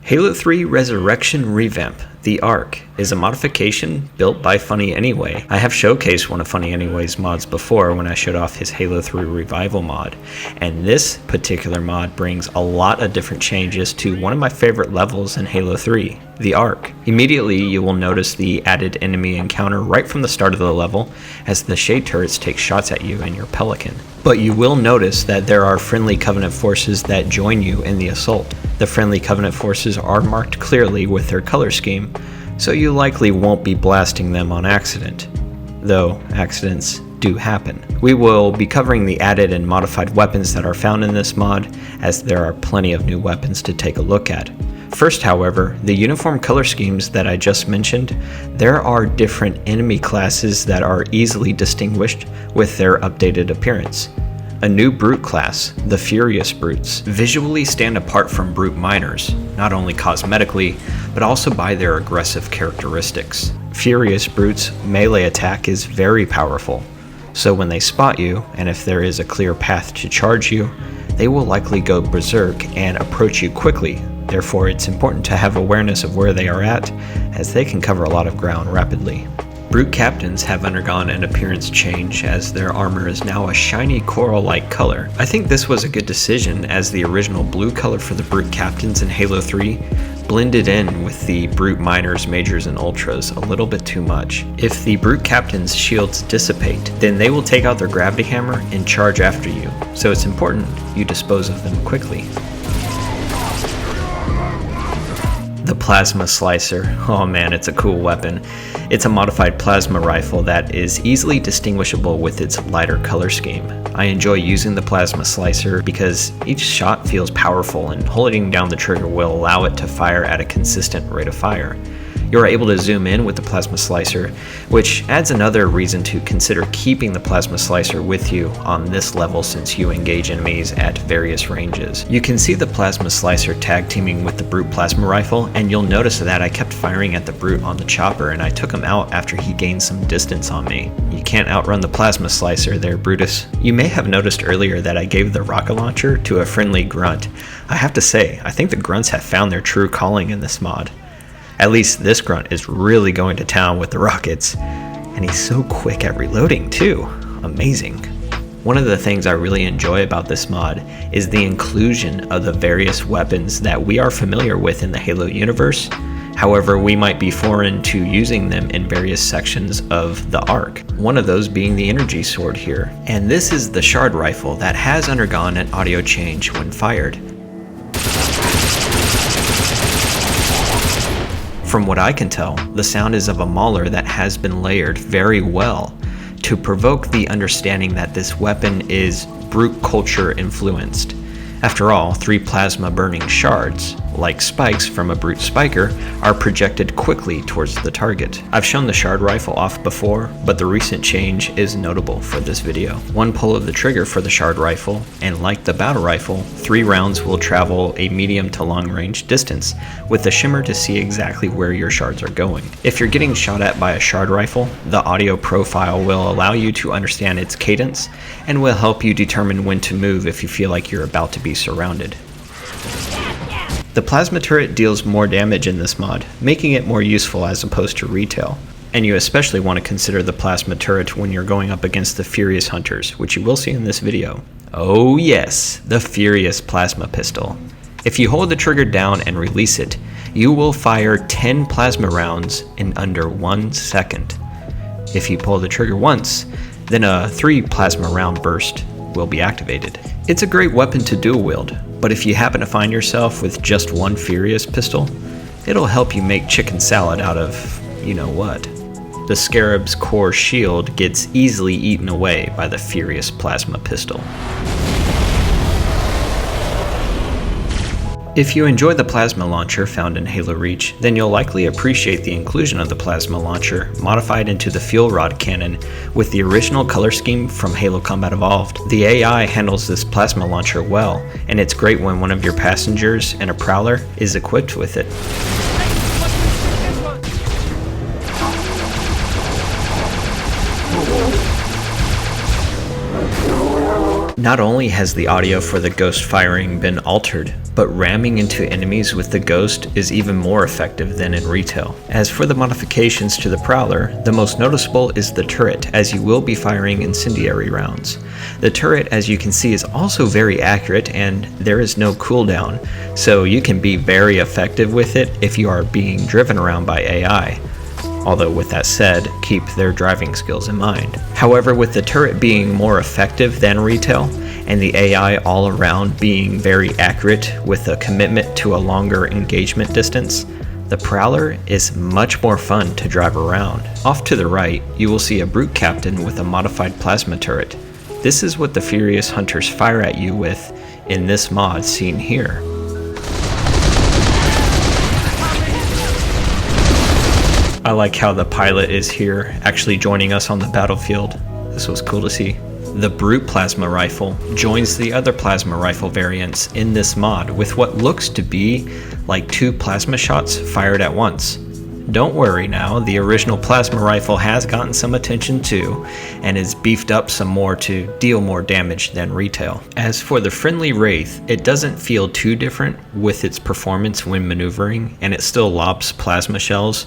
Halo 3 Resurrection Revamp, the Ark, is a modification built by Funny Anyway. I have showcased one of Funny Anyway's mods before when I showed off his Halo 3 Revival mod, and this particular mod brings a lot of different changes to one of my favorite levels in Halo 3, the Ark. Immediately you will notice the added enemy encounter right from the start of the level as the shade turrets take shots at you and your Pelican. But you will notice that there are friendly Covenant forces that join you in the assault. The friendly Covenant forces are marked clearly with their color scheme, so you likely won't be blasting them on accident, though accidents do happen. We will be covering the added and modified weapons that are found in this mod, as there are plenty of new weapons to take a look at. First, however, the uniform color schemes that I just mentioned, there are different enemy classes that are easily distinguished with their updated appearance. A new brute class, the Furious Brutes, visually stand apart from brute miners, not only cosmetically, but also by their aggressive characteristics. Furious Brutes' melee attack is very powerful, so when they spot you, and if there is a clear path to charge you, they will likely go berserk and approach you quickly. Therefore, it's important to have awareness of where they are at, as they can cover a lot of ground rapidly. Brute Captains have undergone an appearance change as their armor is now a shiny coral-like color. I think this was a good decision, as the original blue color for the Brute Captains in Halo 3 blended in with the Brute Miners, Majors, and Ultras a little bit too much. If the Brute Captains' shields dissipate, then they will take out their gravity hammer and charge after you, so it's important you dispose of them quickly. The Plasma Slicer, oh man, it's a cool weapon. It's a modified plasma rifle that is easily distinguishable with its lighter color scheme. I enjoy using the Plasma Slicer because each shot feels powerful, and holding down the trigger will allow it to fire at a consistent rate of fire. You are able to zoom in with the Plasma Slicer, which adds another reason to consider keeping the Plasma Slicer with you on this level since you engage enemies at various ranges. You can see the Plasma Slicer tag teaming with the Brute Plasma Rifle, and you'll notice that I kept firing at the Brute on the chopper and I took him out after he gained some distance on me. You can't outrun the Plasma Slicer there, Brutus. You may have noticed earlier that I gave the rocket launcher to a friendly grunt. I have to say, I think the grunts have found their true calling in this mod. At least this grunt is really going to town with the rockets, and he's so quick at reloading too. Amazing. One of the things I really enjoy about this mod is the inclusion of the various weapons that we are familiar with in the Halo universe. However, we might be foreign to using them in various sections of the Ark. One of those being the energy sword here. And this is the Shard Rifle that has undergone an audio change when fired. From what I can tell, the sound is of a mauler that has been layered very well to provoke the understanding that this weapon is brute culture influenced. After all, 3 plasma burning shards, like spikes from a brute spiker, are projected quickly towards the target. I've shown the Shard Rifle off before, but the recent change is notable for this video. One pull of the trigger for the Shard Rifle, and like the Battle Rifle, 3 rounds will travel a medium to long range distance, with the shimmer to see exactly where your shards are going. If you're getting shot at by a Shard Rifle, the audio profile will allow you to understand its cadence, and will help you determine when to move if you feel like you're about to be surrounded. The plasma turret deals more damage in this mod, making it more useful as opposed to retail. And you especially want to consider the plasma turret when you're going up against the Furious Hunters, which you will see in this video. Oh yes, the Furious Plasma Pistol. If you hold the trigger down and release it, you will fire 10 plasma rounds in under 1 second. If you pull the trigger once, then a 3 plasma round burst will be activated. It's a great weapon to dual wield, but if you happen to find yourself with just one Furious pistol, it'll help you make chicken salad out of you know what. The Scarab's core shield gets easily eaten away by the Furious Plasma Pistol. If you enjoy the plasma launcher found in Halo Reach, then you'll likely appreciate the inclusion of the plasma launcher modified into the fuel rod cannon with the original color scheme from Halo Combat Evolved. The AI handles this plasma launcher well, and it's great when one of your passengers and a prowler is equipped with it. Not only has the audio for the ghost firing been altered, but ramming into enemies with the Ghost is even more effective than in retail. As for the modifications to the Prowler, the most noticeable is the turret, as you will be firing incendiary rounds. The turret, as you can see, is also very accurate and there is no cooldown, so you can be very effective with it if you are being driven around by AI. Although with that said, keep their driving skills in mind. However, with the turret being more effective than retail, and the AI all around being very accurate with a commitment to a longer engagement distance, the Prowler is much more fun to drive around. Off to the right, you will see a Brute Captain with a modified plasma turret. This is what the Furious Hunters fire at you with in this mod seen here. I like how the pilot is here, actually joining us on the battlefield. This was cool to see. The Brute Plasma Rifle joins the other plasma rifle variants in this mod with what looks to be like 2 plasma shots fired at once. Don't worry now, the original plasma rifle has gotten some attention too, and is beefed up some more to deal more damage than retail. As for the Friendly Wraith, it doesn't feel too different with its performance when maneuvering, and it still lobs plasma shells,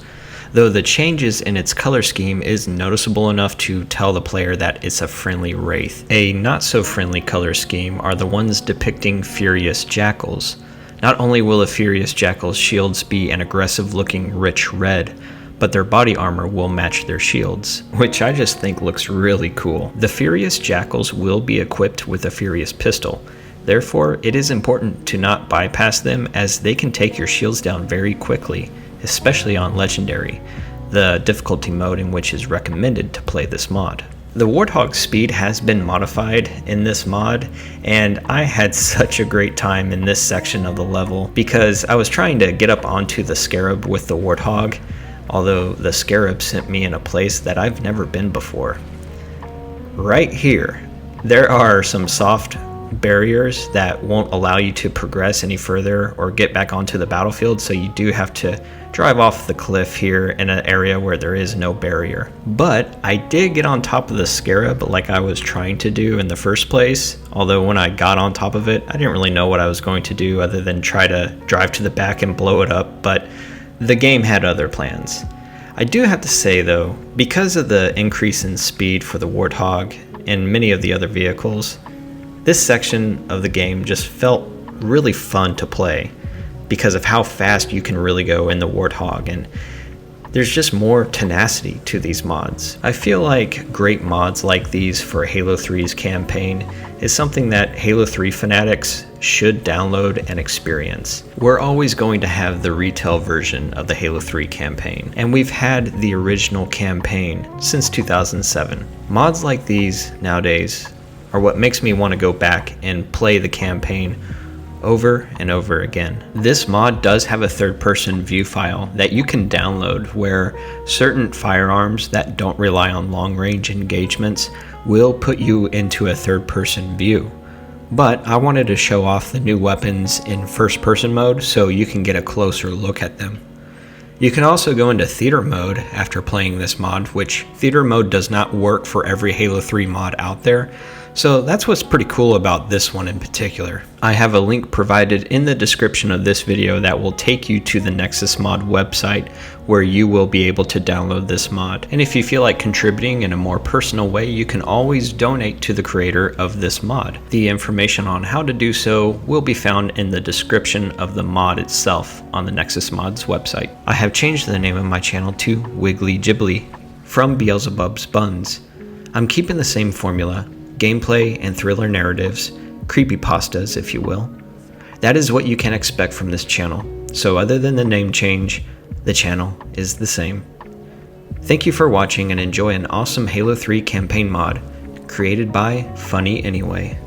though the changes in its color scheme is noticeable enough to tell the player that it's a Friendly Wraith. A not so friendly color scheme are the ones depicting Furious Jackals. Not only will the Furious Jackals' shields be an aggressive looking rich red, but their body armor will match their shields, which I just think looks really cool. The Furious Jackals will be equipped with a Furious Pistol. Therefore, it is important to not bypass them as they can take your shields down very quickly, especially on Legendary, the difficulty mode in which is recommended to play this mod. The Warthog speed has been modified in this mod, and I had such a great time in this section of the level because I was trying to get up onto the Scarab with the Warthog, although the Scarab sent me in a place that I've never been before. Right here, there are some soft barriers that won't allow you to progress any further or get back onto the battlefield, so you do have to drive off the cliff here in an area where there is no barrier. But I did get on top of the Scarab like I was trying to do in the first place, although when I got on top of it I didn't really know what I was going to do other than try to drive to the back and blow it up, but the game had other plans. I do have to say though, because of the increase in speed for the Warthog and many of the other vehicles, this section of the game just felt really fun to play because of how fast you can really go in the Warthog, and there's just more tenacity to these mods. I feel like great mods like these for Halo 3's campaign is something that Halo 3 fanatics should download and experience. We're always going to have the retail version of the Halo 3 campaign, and we've had the original campaign since 2007. Mods like these nowadays are what makes me want to go back and play the campaign over and over again. This mod does have a third-person view file that you can download where certain firearms that don't rely on long-range engagements will put you into a third-person view. But I wanted to show off the new weapons in first-person mode so you can get a closer look at them. You can also go into theater mode after playing this mod, which theater mode does not work for every Halo 3 mod out there, so that's what's pretty cool about this one in particular. I have a link provided in the description of this video that will take you to the Nexus Mod website where you will be able to download this mod. And if you feel like contributing in a more personal way, you can always donate to the creator of this mod. The information on how to do so will be found in the description of the mod itself on the Nexus Mod's website. I have changed the name of my channel to Wiggly Ghibli from Beelzebub's Buns. I'm keeping the same formula: gameplay and thriller narratives, creepypastas if you will. That is what you can expect from this channel, so other than the name change, the channel is the same. Thank you for watching and enjoy an awesome Halo 3 campaign mod created by Funny Anyway.